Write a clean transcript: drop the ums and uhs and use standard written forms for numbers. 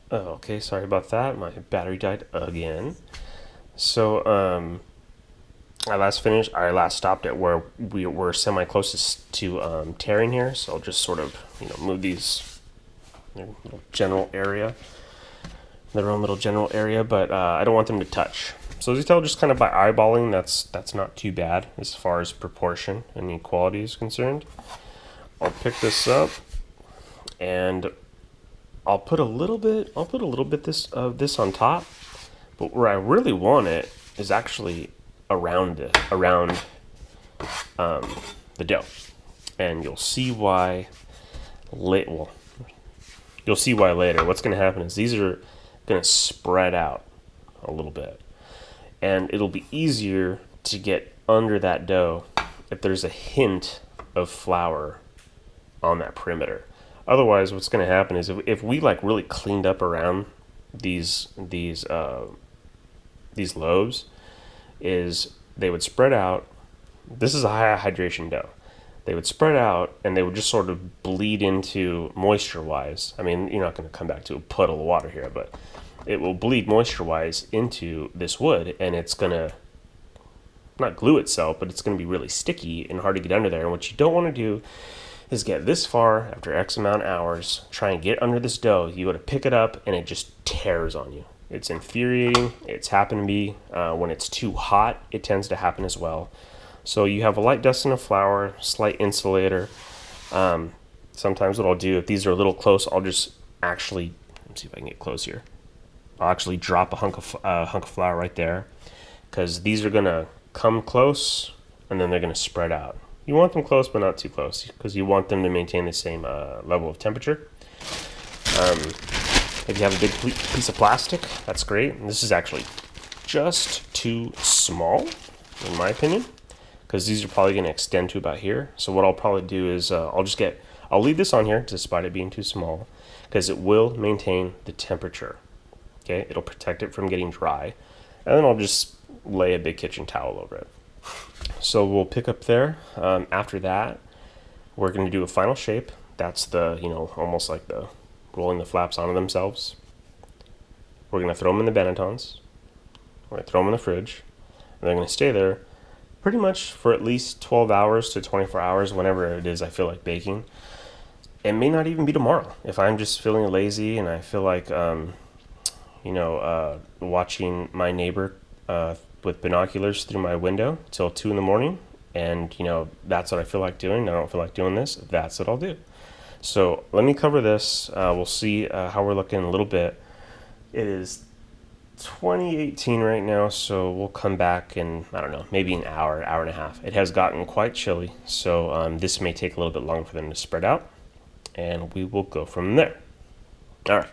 Oh, okay, sorry about that. My battery died again. So, I last stopped at where we were semi closest to tearing here. So I'll just sort of, move these little general area, their own little general area, but I don't want them to touch. So as you tell, just kind of by eyeballing, that's not too bad as far as proportion and equality is concerned. I'll pick this up and I'll put a little bit this of this on top, but where I really want it is actually around the dough, and you'll see why. Well, you'll see why later. What's going to happen is these are going to spread out a little bit, and it'll be easier to get under that dough if there's a hint of flour on that perimeter. Otherwise, what's going to happen is if we like really cleaned up around these loaves, is they would spread out. This is a high hydration dough. They would spread out and they would just sort of bleed into moisture wise. I mean, you're not going to come back to a puddle of water here, but it will bleed moisture wise into this wood, and it's going to not glue itself, but it's going to be really sticky and hard to get under there. And what you don't want to do is get this far after X amount of hours, try and get under this dough. You go to pick it up and it just tears on you. It's infuriating. It's happened to me when it's too hot. It tends to happen as well. So you have a light dusting of flour, slight insulator. Sometimes what I'll do, if these are a little close, I'll just actually, let's see if I can get close here. I'll actually drop a hunk of flour right there, because these are gonna come close and then they're gonna spread out. You want them close, but not too close, because you want them to maintain the same level of temperature. If you have a big piece of plastic, that's great. And this is actually just too small, in my opinion, because these are probably going to extend to about here. So what I'll probably do is I'll leave this on here despite it being too small, because it will maintain the temperature. Okay, it'll protect it from getting dry, and then I'll just lay a big kitchen towel over it. So we'll pick up there. After that, we're going to do a final shape. That's the, almost like the rolling the flaps onto themselves. We're going to throw them in the bannetons. We're going to throw them in the fridge. And they're going to stay there pretty much for at least 12 hours to 24 hours, whenever it is I feel like baking. It may not even be tomorrow. If I'm just feeling lazy and I feel like, watching my neighbor with binoculars through my window till 2 in the morning, and that's what I feel like doing. I don't feel like doing this. That's what I'll do. So let me cover this. We'll see how we're looking in a little bit. It is 2018 right now, so we'll come back in, I don't know, maybe an hour and a half. It has gotten quite chilly, so this may take a little bit longer for them to spread out, and we will go from there. All right.